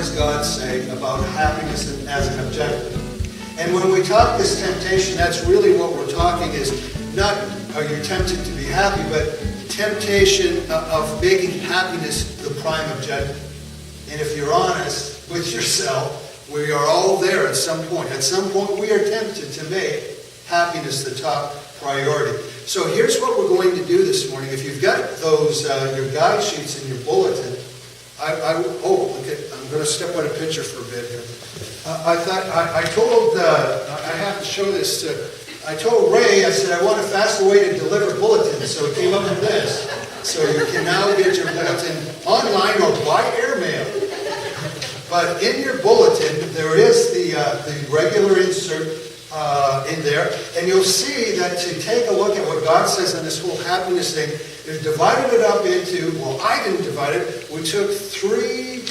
does God say about happiness as an objective? And when we talk this temptation, that's really what we're talking is not are you tempted to be happy, but temptation of making happiness the prime objective. And if you're honest with yourself, we are all there at some point. At some point, we are tempted to make happiness the top priority. So here's what we're going to do this morning. If you've got those your guide sheets in your bulletin, I'm going to step on a picture for a bit here. I have to show this. I told Ray, I said, I want a faster way to deliver bulletins. So it came up with this. So you can now get your bulletin online or by airmail. But in your bulletin, there is the regular insert in there. And you'll see that to take a look at what God says on this whole happiness thing, is divided it up into, well, I didn't divide it. We took 3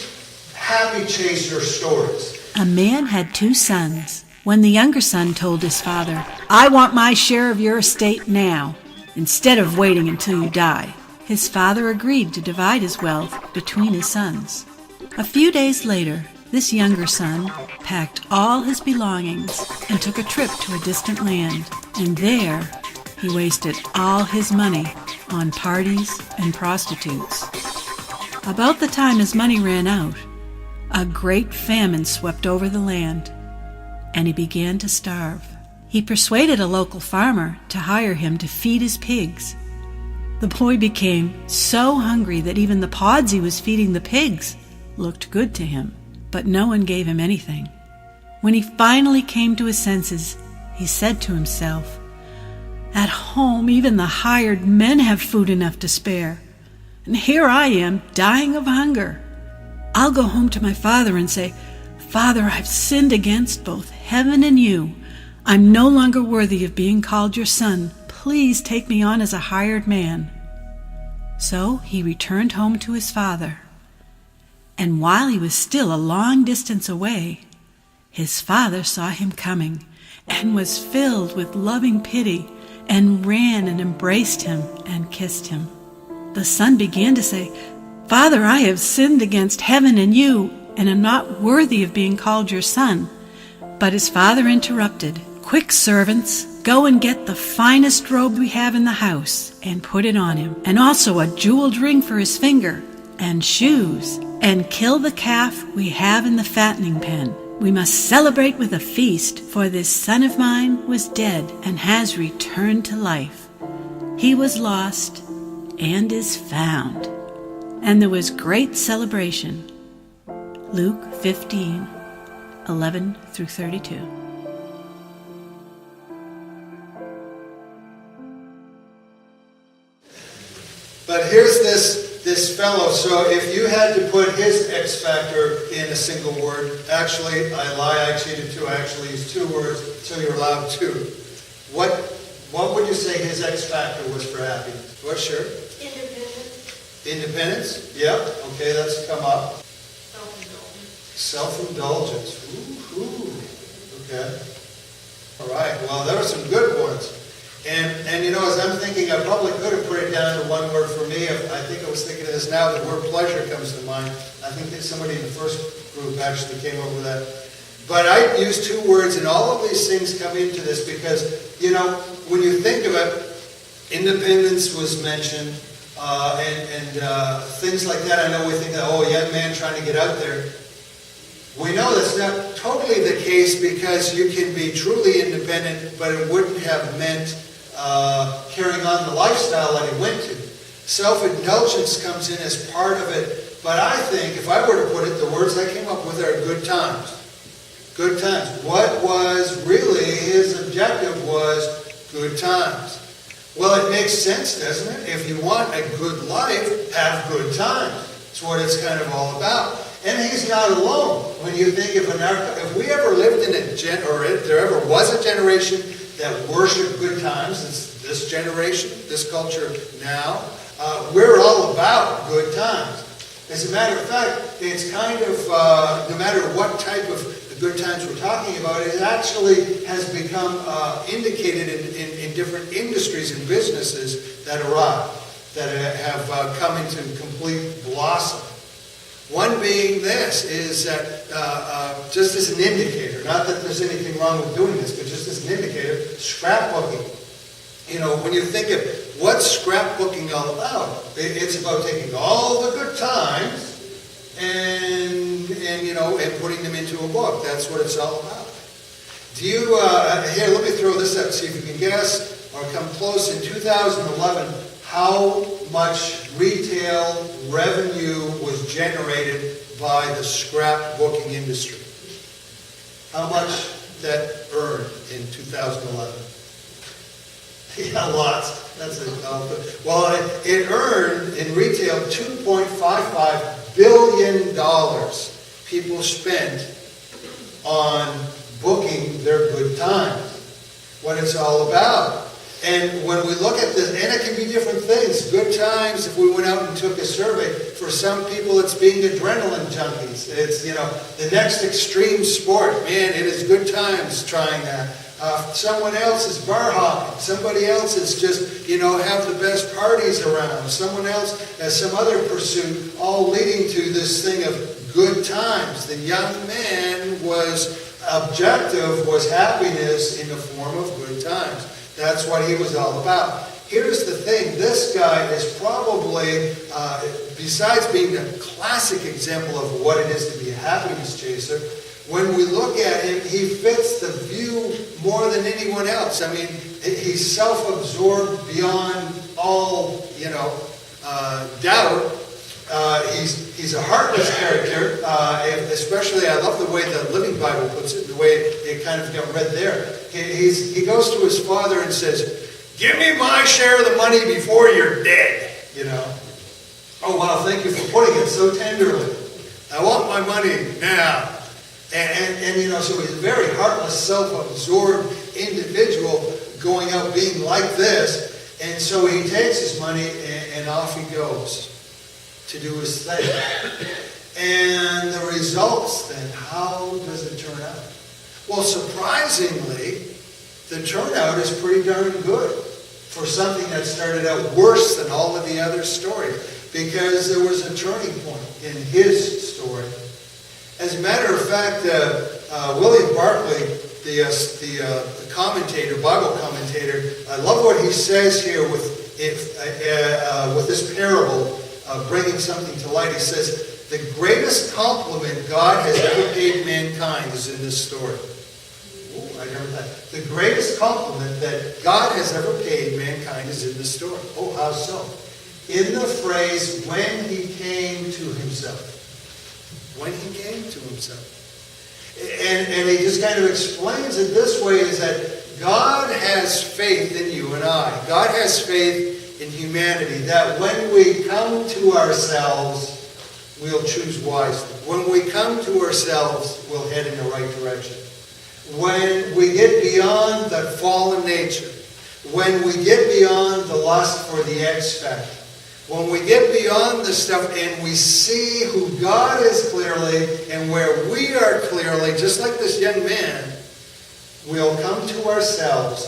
happy chaser stories. A man had 2 sons. When the younger son told his father, "I want my share of your estate now, instead of waiting until you die," his father agreed to divide his wealth between his sons. A few days later, this younger son packed all his belongings and took a trip to a distant land. And there, he wasted all his money on parties and prostitutes. About the time his money ran out, a great famine swept over the land, and he began to starve. He persuaded a local farmer to hire him to feed his pigs. The boy became so hungry that even the pods he was feeding the pigs looked good to him, but no one gave him anything. When he finally came to his senses, he said to himself, "At home, even the hired men have food enough to spare, and here I am dying of hunger. I'll go home to my father and say, 'Father, I've sinned against both heaven and you. I'm no longer worthy of being called your son. Please take me on as a hired man.'" So he returned home to his father. And while he was still a long distance away, his father saw him coming and was filled with loving pity and ran and embraced him and kissed him. The son began to say, "Father, I have sinned against heaven and you, and am not worthy of being called your son." But his father interrupted. "Quick, servants, go and get the finest robe we have in the house and put it on him, and also a jeweled ring for his finger, and shoes, and kill the calf we have in the fattening pen. We must celebrate with a feast, for this son of mine was dead and has returned to life. He was lost and is found." And there was great celebration. Luke 15:11-32. But here's this fellow. So if you had to put his X factor in a single word, actually, I lie, I cheated too. I actually used 2 words, so you're allowed 2. What would you say his X factor was for happiness? Well, sure. Independence? Yeah. Okay, that's come up. Self-indulgence. Ooh. Okay. All right. Well, there are some good ones. And you know, as I'm thinking, I probably could have put it down to one word for me. I think I was thinking of this now. The word pleasure comes to mind. I think that somebody in the first group actually came up with that. But I used 2 words, and all of these things come into this because, you know, when you think of it, independence was mentioned, and things like that. I know we think, oh, a young man trying to get out there. We know that's not totally the case because you can be truly independent, but it wouldn't have meant carrying on the lifestyle that he went to. Self-indulgence comes in as part of it, but I think, if I were to put it, the words I came up with are good times. Good times. What was really his objective was good times. Well, it makes sense, doesn't it? If you want a good life, have good times. That's what it's kind of all about. And he's not alone. When you think if we ever lived in or if there ever was a generation that worshiped good times, it's this generation, this culture now, we're all about good times. As a matter of fact, it's kind of, no matter what type of good times we're talking about, it actually has become indicated in different industries and businesses that arrive, that have come into complete blossom. One being this, is that just as an indicator, not that there's anything wrong with doing this, but just as an indicator, scrapbooking. You know, when you think of what's scrapbooking all about, it's about taking all the good times and putting them into a book. That's what it's all about. Do you, here, let me throw this up, see if you can guess or come close. In 2011, how much retail revenue was generated by the scrapbooking industry? How much that earned in 2011? Yeah, lots. That's it. Well, it earned in retail $2.55 billion people spent on booking their good times. What it's all about. And when we look at this, and it can be different things. Good times, if we went out and took a survey, for some people it's being adrenaline junkies. It's, the next extreme sport. Man, it is good times trying that. Someone else is bar hopping. Somebody else is just, have the best parties around. Someone else has some other pursuit, all leading to this thing of good times. The young man objective was happiness in the form of good times. That's what he was all about. Here's the thing. This guy is probably, besides being a classic example of what it is to be a happiness chaser, when we look at him, he fits the view more than anyone else. I mean, he's self-absorbed beyond all, doubt. He's a heartless character, especially I love the way the Living Bible puts it, the way it kind of got read there. He goes to his father and says, "Give me my share of the money before you're dead." Oh, wow, thank you for putting it so tenderly. I want my money now. And so he's a very heartless, self-absorbed individual going out being like this. And so he takes his money and off he goes to do his thing. And the results then, how does it turn out? Well, surprisingly, the turnout is pretty darn good for something that started out worse than all of the other stories, because there was a turning point in his story. As a matter of fact, William Barclay, the commentator, Bible commentator, I love what he says here with this parable of bringing something to light. He says, the greatest compliment God has ever paid mankind is in this story. Ooh, I heard that. The greatest compliment that God has ever paid mankind is in this story. Oh, how so? In the phrase, when he came to himself. When he came to himself. And he just kind of explains it this way, is that God has faith in you and I. God has faith in humanity, that when we come to ourselves, we'll choose wisely. When we come to ourselves, we'll head in the right direction. When we get beyond that fallen nature, when we get beyond the lust for the X factor, when we get beyond this stuff and we see who God is clearly and where we are clearly, just like this young man, we'll come to ourselves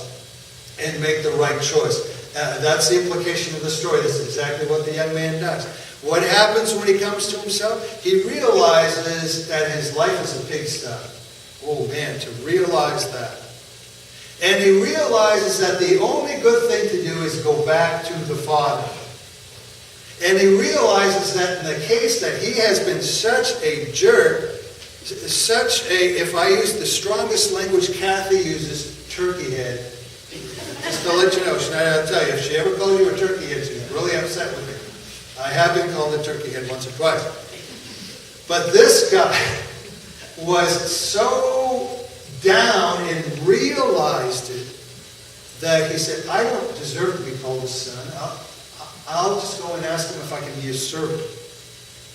and make the right choice. That's the implication of the story. That's exactly what the young man does. What happens when he comes to himself? He realizes that his life is a pigsty. Oh man, to realize that. And he realizes that the only good thing to do is go back to the Father. And he realizes that in the case that he has been such a jerk, if I use the strongest language Kathy uses, turkey head. Just to let you know, I'll tell you, if she ever called you a turkey head, she's really upset with me. I have been called a turkey head once or twice. But this guy was so down and realized it that he said, I don't deserve to be called a son. I'll just go and ask him if I can be a servant.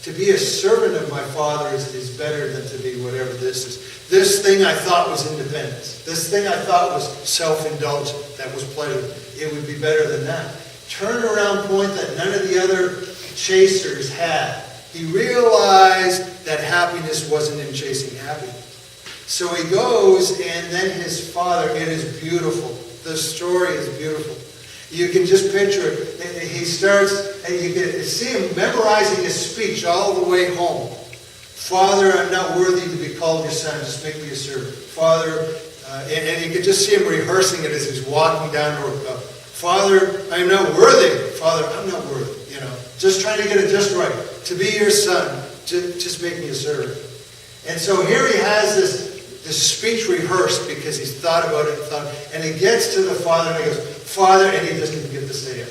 To be a servant of my Father is better than to be whatever this is. This thing I thought was independence. This thing I thought was self-indulgent. That was pleasure. It would be better than that. Turnaround point that none of the other chasers had. He realized that happiness wasn't in chasing happiness. So he goes, and then his father, it is beautiful. The story is beautiful. You can just picture it. He starts, and you can see him memorizing his speech all the way home. Father, I'm not worthy to be called your son. Just make me a servant. Father, and you can just see him rehearsing it as he's walking down to her. Father, I'm not worthy. Father, I'm not worthy. Just trying to get it just right. To be your son, just make me a servant. And so here he has this speech rehearsed because he's thought about it and he gets to the Father and he goes, Father, and he doesn't even get to say it.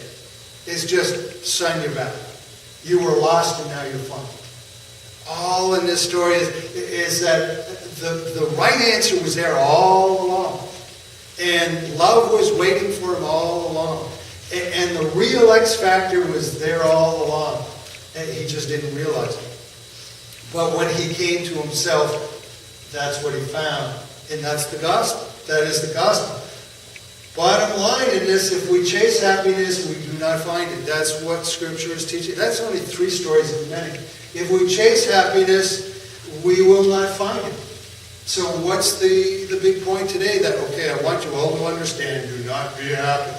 It's just, son, you're back. You were lost and now you're found. All in this story is that the right answer was there all along. And love was waiting for him all along. And the real X factor was there all along. And he just didn't realize it. But when he came to himself, that's what he found. And that's the gospel. That is the gospel. Bottom line in this, if we chase happiness, we do not find it. That's what Scripture is teaching. That's only 3 stories of many. If we chase happiness, we will not find it. So what's the big point today? That, okay, I want you all to understand, do not be happy.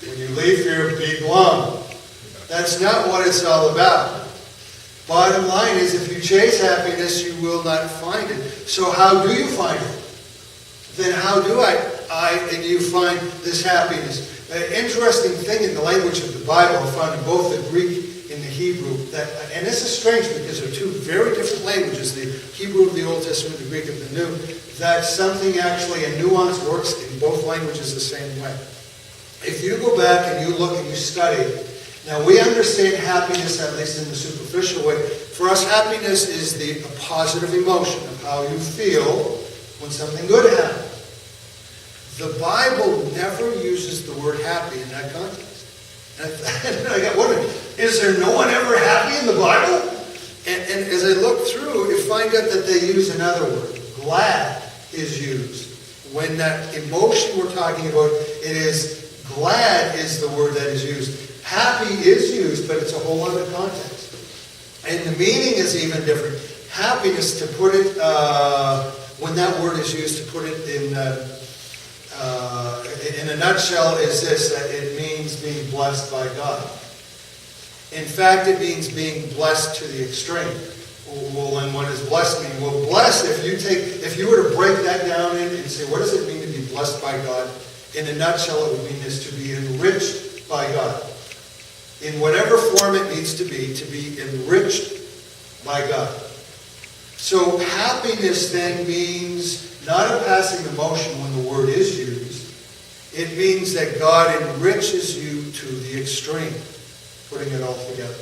When you leave here, be glum. That's not what it's all about. Bottom line is, if you chase happiness, you will not find it. So how do you find it? Then how do and you find this happiness? An interesting thing in the language of the Bible, I found in both the Greek and the Hebrew, and this is strange because they're 2 very different languages, the Hebrew of the Old Testament, the Greek of the New, that something actually, a nuance works in both languages the same way. If you go back and you look and you study, now we understand happiness, at least in the superficial way. For us, happiness is a positive emotion of how you feel when something good happens. The Bible never uses the word happy in that context. And I got wondering, is there no one ever happy in the Bible? And as I look through, you find out that they use another word. Glad is used. When that emotion we're talking about, it is glad is the word that is used. Happy is used, but it's a whole other context. And the meaning is even different. Happiness, to put it, when that word is used, to put it in a nutshell, is this, that it means being blessed by God. In fact, it means being blessed to the extreme. Well, and what does blessed mean? Well, blessed, if you were to break that down and say, what does it mean to be blessed by God? In a nutshell, it would mean this, to be enriched by God. In whatever form it needs to be enriched by God. So happiness then means not a passing emotion when the word is used. It means that God enriches you to the extreme, putting it all together.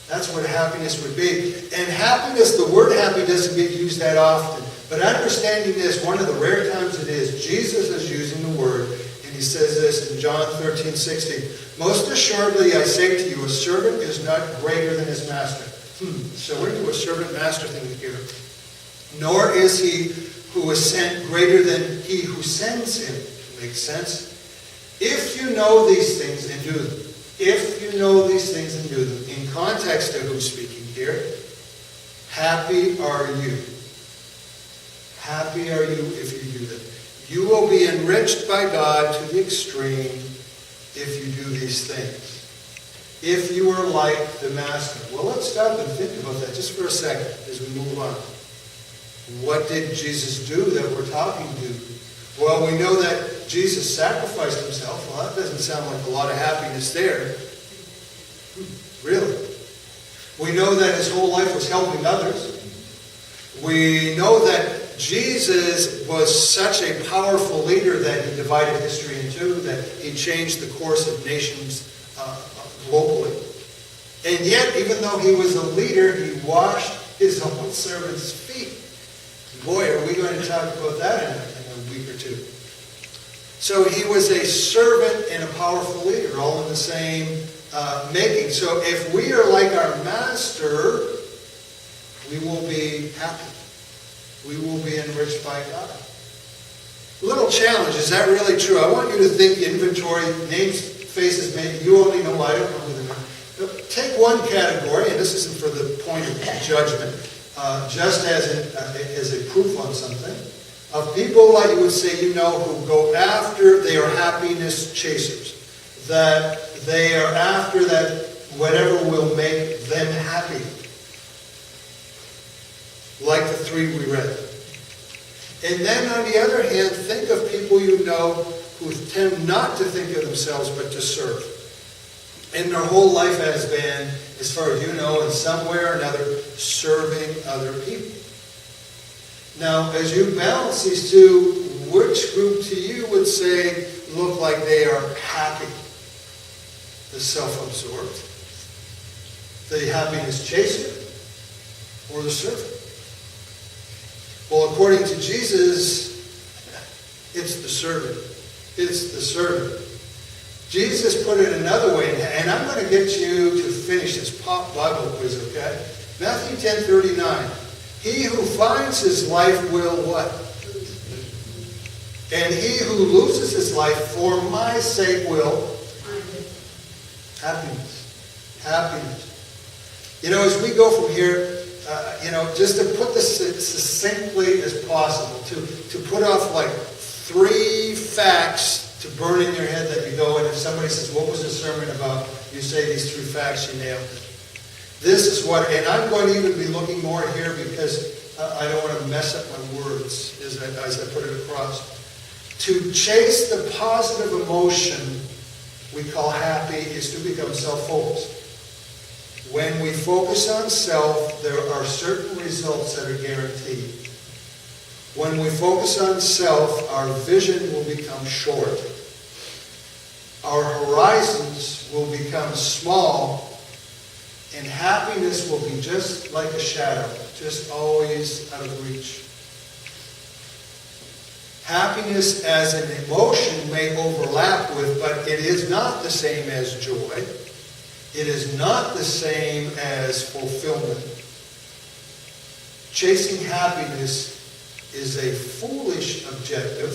That's what happiness would be. And happiness, the word happy doesn't get used that often. But understanding this, one of the rare times it is, Jesus is using the word, and he says this in John 13:16. Most assuredly I say to you, a servant is not greater than his master. So we're into a servant-master thing here. Nor is he who is sent greater than he who sends him. Makes sense? If you know these things and do them. If you know these things and do them. In context to who's speaking here. Happy are you. Happy are you if you do them. You will be enriched by God to the extreme if you do these things. If you are like the Master. Well, let's stop and think about that just for a second as we move on. What did Jesus do that we're talking to? Well, we know that Jesus sacrificed himself. Well, that doesn't sound like a lot of happiness there. Really? We know that his whole life was helping others. We know that Jesus was such a powerful leader that he divided history in 2, that he changed the course of nations globally. And yet, even though he was a leader, he washed his own servants' feet. Boy, are we going to talk about that in a week or 2. So he was a servant and a powerful leader, all in the same making. So if we are like our Master, we will be happy. We will be enriched by God. Little challenge, is that really true? I want you to think inventory, names, faces, maybe you only know, I don't know who they are. Take one category, and this isn't for the point of judgment, just as a proof on something, of people like you would say, who go after, they are happiness chasers. that they are after that whatever will make them happy. Like the three we read. And then on the other hand, think of people you know who tend not to think of themselves but to serve. And their whole life has been, as far as you know, in some way or another, serving other people. Now, as you balance these two, which group to you would say look like they are happy? The self-absorbed? The happiness chaser? Or the servant? Well, according to Jesus, it's the servant. It's the servant. Jesus put it another way, and I'm going to get you to finish this Bible quiz, okay? Matthew 10:39. He who finds his life will what? And he who loses his life for my sake will? Happiness. Happiness. You know, as we go from here, just to put this as succinctly as possible, to put off like 3 facts to burn in your head that you go, and if somebody says, what was the sermon about? You say these 3 facts, you nailed it. This is what, and I'm going to even be looking more here because I don't want to mess up my words as I put it across. To chase the positive emotion we call happy is to become self-focused. When we focus on self, there are certain results that are guaranteed. When we focus on self, our vision will become short. Our horizons will become small, and happiness will be just like a shadow, just always out of reach. Happiness as an emotion may overlap with, but it is not the same as joy. It is not the same as fulfillment. Chasing happiness is a foolish objective,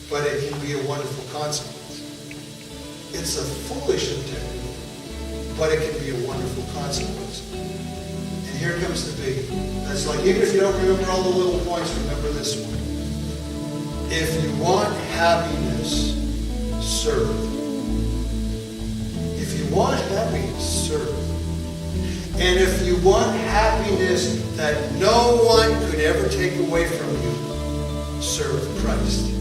but it can be a wonderful consequence. It's a foolish objective, but it can be a wonderful consequence. And here comes the big. That's like, even if you don't remember all the little points, remember this one. If you want happiness, serve. If you want happiness, serve. And if you want happiness that no one could ever take away from you, serve Christ.